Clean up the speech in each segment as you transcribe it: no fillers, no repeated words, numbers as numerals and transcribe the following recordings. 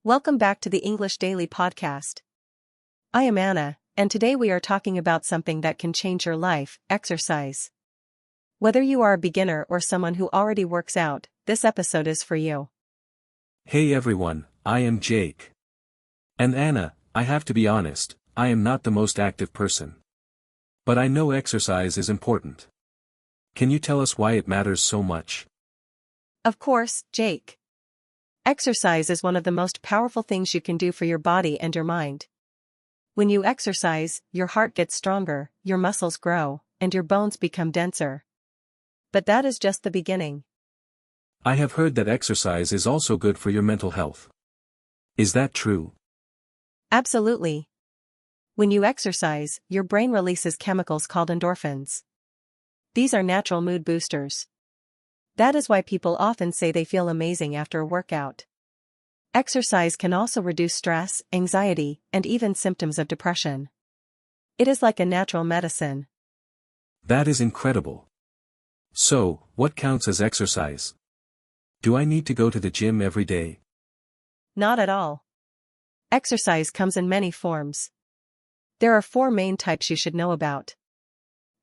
Welcome back to the English Daily Podcast. I am Anna, and today we are talking about something that can change your life: exercise. Whether you are a beginner or someone who already works out, this episode is for you. Hey everyone, I am Jake. And Anna, I have to be honest, I am not the most active person. But I know exercise is important. Can you tell us why it matters so much? Of course, Jake. Exercise is one of the most powerful things you can do for your body and your mind. When you exercise, your heart gets stronger, your muscles grow, and your bones become denser. But that is just the beginning. I have heard that exercise is also good for your mental health. Is that true? Absolutely. When you exercise, your brain releases chemicals called endorphins. These are natural mood boosters. That is why people often say they feel amazing after a workout. Exercise can also reduce stress, anxiety, and even symptoms of depression. It is like a natural medicine. That is incredible. So, what counts as exercise? Do I need to go to the gym every day? Not at all. Exercise comes in many forms. There are 4 main types you should know about.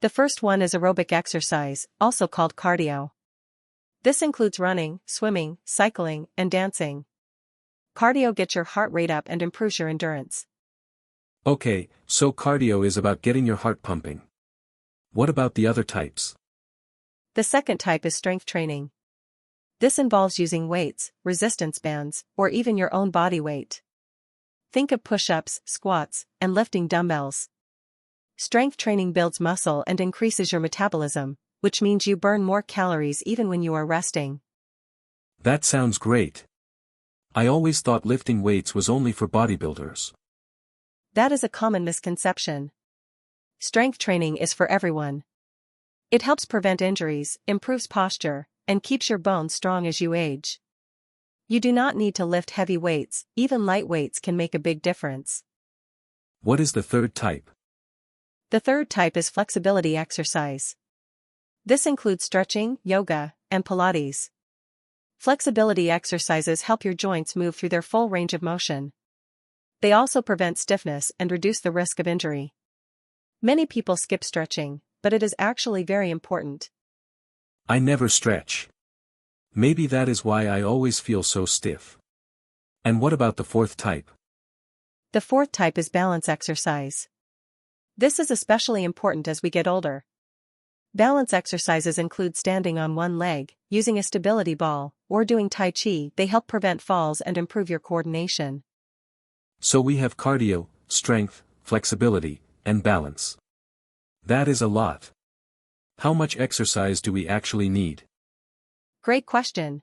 The first one is aerobic exercise, also called cardio. This includes running, swimming, cycling, and dancing. Cardio gets your heart rate up and improves your endurance. Okay, so cardio is about getting your heart pumping. What about the other types? The second type is strength training. This involves using weights, resistance bands, or even your own body weight. Think of push-ups, squats, and lifting dumbbells. Strength training builds muscle and increases your metabolism, which means you burn more calories even when you are resting. That sounds great. I always thought lifting weights was only for bodybuilders. That is a common misconception. Strength training is for everyone. It helps prevent injuries, improves posture, and keeps your bones strong as you age. You do not need to lift heavy weights, even light weights can make a big difference. What is the third type? The third type is flexibility exercise. This includes stretching, yoga, and Pilates. Flexibility exercises help your joints move through their full range of motion. They also prevent stiffness and reduce the risk of injury. Many people skip stretching, but it is actually very important. I never stretch. Maybe that is why I always feel so stiff. And what about the fourth type? The fourth type is balance exercise. This is especially important as we get older. Balance exercises include standing on one leg, using a stability ball, or doing Tai Chi. They help prevent falls and improve your coordination. So we have cardio, strength, flexibility, and balance. That is a lot. How much exercise do we actually need? Great question.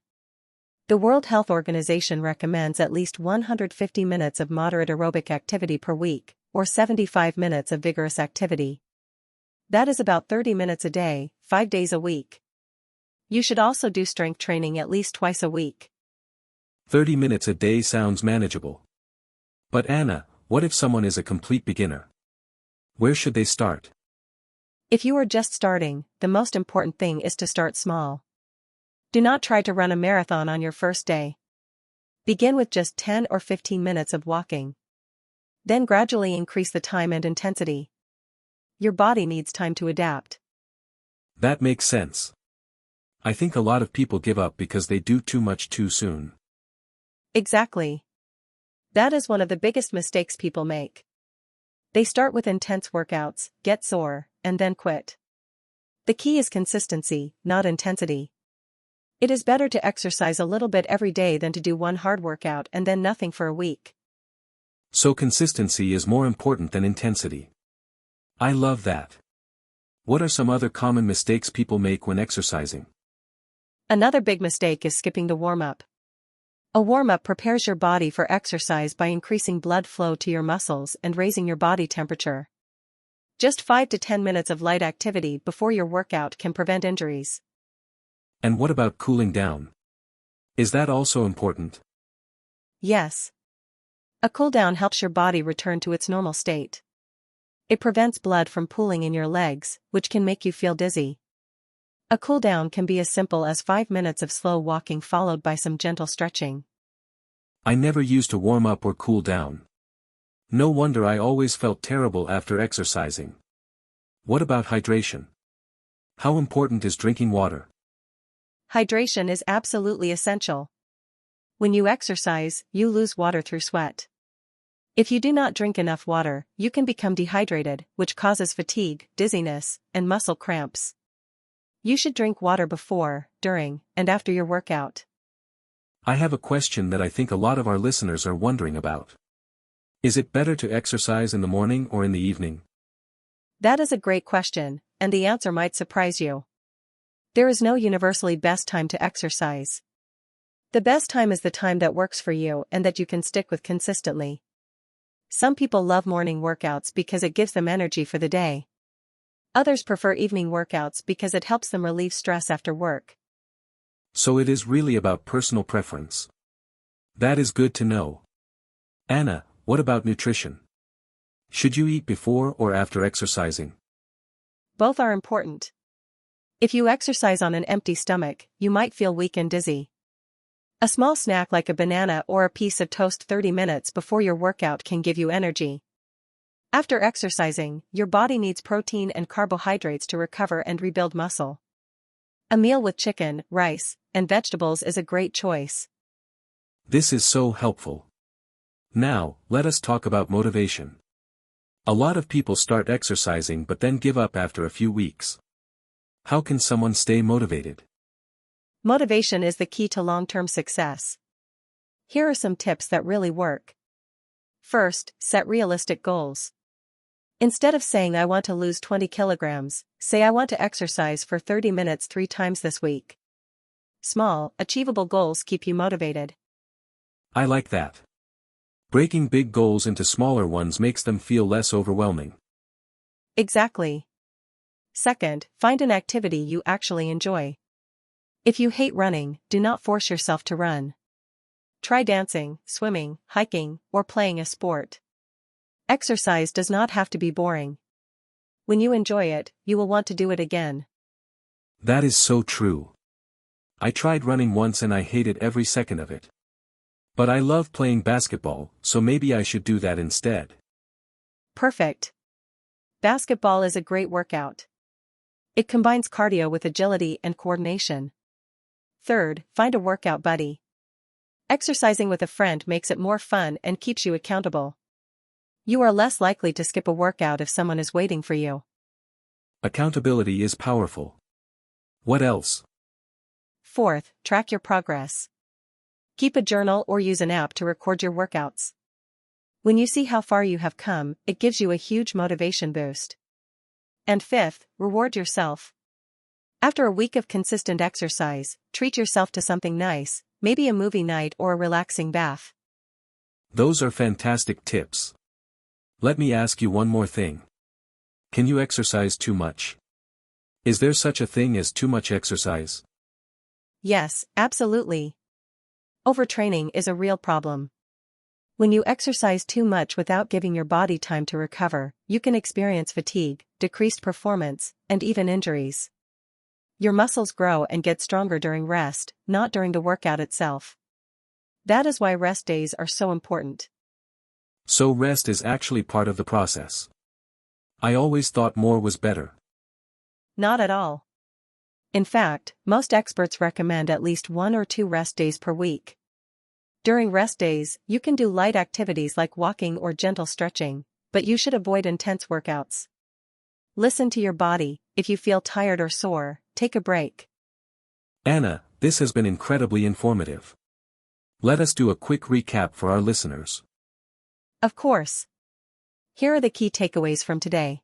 The World Health Organization recommends at least 150 minutes of moderate aerobic activity per week, or 75 minutes of vigorous activity. That is about 30 minutes a day, 5 days a week. You should also do strength training at least twice a week. 30 minutes a day sounds manageable. But Anna, what if someone is a complete beginner? Where should they start? If you are just starting, the most important thing is to start small. Do not try to run a marathon on your first day. Begin with just 10 or 15 minutes of walking. Then gradually increase the time and intensity. Your body needs time to adapt. That makes sense. I think a lot of people give up because they do too much too soon. Exactly. That is one of the biggest mistakes people make. They start with intense workouts, get sore, and then quit. The key is consistency, not intensity. It is better to exercise a little bit every day than to do one hard workout and then nothing for a week. So consistency is more important than intensity. I love that. What are some other common mistakes people make when exercising? Another big mistake is skipping the warm-up. A warm-up prepares your body for exercise by increasing blood flow to your muscles and raising your body temperature. Just 5 to 10 minutes of light activity before your workout can prevent injuries. And what about cooling down? Is that also important? Yes. A cool down helps your body return to its normal state. It prevents blood from pooling in your legs, which can make you feel dizzy. A cool down can be as simple as 5 minutes of slow walking followed by some gentle stretching. I never used to warm up or cool down. No wonder I always felt terrible after exercising. What about hydration? How important is drinking water? Hydration is absolutely essential. When you exercise, you lose water through sweat. If you do not drink enough water, you can become dehydrated, which causes fatigue, dizziness, and muscle cramps. You should drink water before, during, and after your workout. I have a question that I think a lot of our listeners are wondering about. Is it better to exercise in the morning or in the evening? That is a great question, and the answer might surprise you. There is no universally best time to exercise. The best time is the time that works for you and that you can stick with consistently. Some people love morning workouts because it gives them energy for the day. Others prefer evening workouts because it helps them relieve stress after work. So it is really about personal preference. That is good to know. Anna, what about nutrition? Should you eat before or after exercising? Both are important. If you exercise on an empty stomach, you might feel weak and dizzy. A small snack like a banana or a piece of toast 30 minutes before your workout can give you energy. After exercising, your body needs protein and carbohydrates to recover and rebuild muscle. A meal with chicken, rice, and vegetables is a great choice. This is so helpful. Now, let us talk about motivation. A lot of people start exercising but then give up after a few weeks. How can someone stay motivated? Motivation is the key to long-term success. Here are some tips that really work. First, set realistic goals. Instead of saying I want to lose 20 kilograms, say I want to exercise for 30 minutes 3 times this week. Small, achievable goals keep you motivated. I like that. Breaking big goals into smaller ones makes them feel less overwhelming. Exactly. Second, find an activity you actually enjoy. If you hate running, do not force yourself to run. Try dancing, swimming, hiking, or playing a sport. Exercise does not have to be boring. When you enjoy it, you will want to do it again. That is so true. I tried running once and I hated every second of it. But I love playing basketball, so maybe I should do that instead. Perfect. Basketball is a great workout. It combines cardio with agility and coordination. Third, find a workout buddy. Exercising with a friend makes it more fun and keeps you accountable. You are less likely to skip a workout if someone is waiting for you. Accountability is powerful. What else? Fourth, track your progress. Keep a journal or use an app to record your workouts. When you see how far you have come, it gives you a huge motivation boost. And fifth, reward yourself. After a week of consistent exercise, treat yourself to something nice, maybe a movie night or a relaxing bath. Those are fantastic tips. Let me ask you one more thing. Can you exercise too much? Is there such a thing as too much exercise? Yes, absolutely. Overtraining is a real problem. When you exercise too much without giving your body time to recover, you can experience fatigue, decreased performance, and even injuries. Your muscles grow and get stronger during rest, not during the workout itself. That is why rest days are so important. So rest is actually part of the process. I always thought more was better. Not at all. In fact, most experts recommend at least 1 or 2 rest days per week. During rest days, you can do light activities like walking or gentle stretching, but you should avoid intense workouts. Listen to your body. If you feel tired or sore, take a break. Anna, this has been incredibly informative. Let us do a quick recap for our listeners. Of course. Here are the key takeaways from today.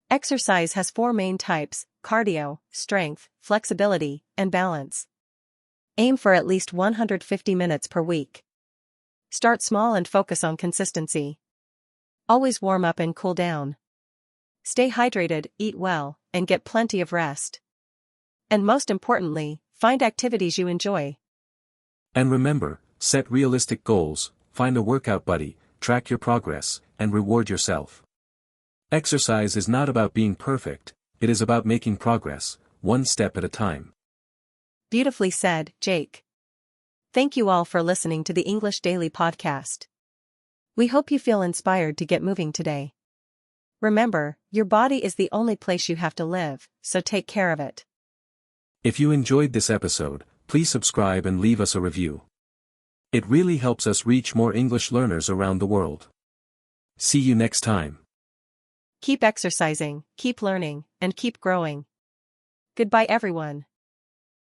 Exercise has 4 main types: cardio, strength, flexibility, and balance. Aim for at least 150 minutes per week. Start small and focus on consistency. Always warm up and cool down. Stay hydrated, eat well, and get plenty of rest. And most importantly, find activities you enjoy. And remember, set realistic goals, find a workout buddy, track your progress, and reward yourself. Exercise is not about being perfect, it is about making progress, one step at a time. Beautifully said, Jake. Thank you all for listening to the English Daily Podcast. We hope you feel inspired to get moving today. Remember, your body is the only place you have to live, so take care of it. If you enjoyed this episode, please subscribe and leave us a review. It really helps us reach more English learners around the world. See you next time. Keep exercising, keep learning, and keep growing. Goodbye everyone.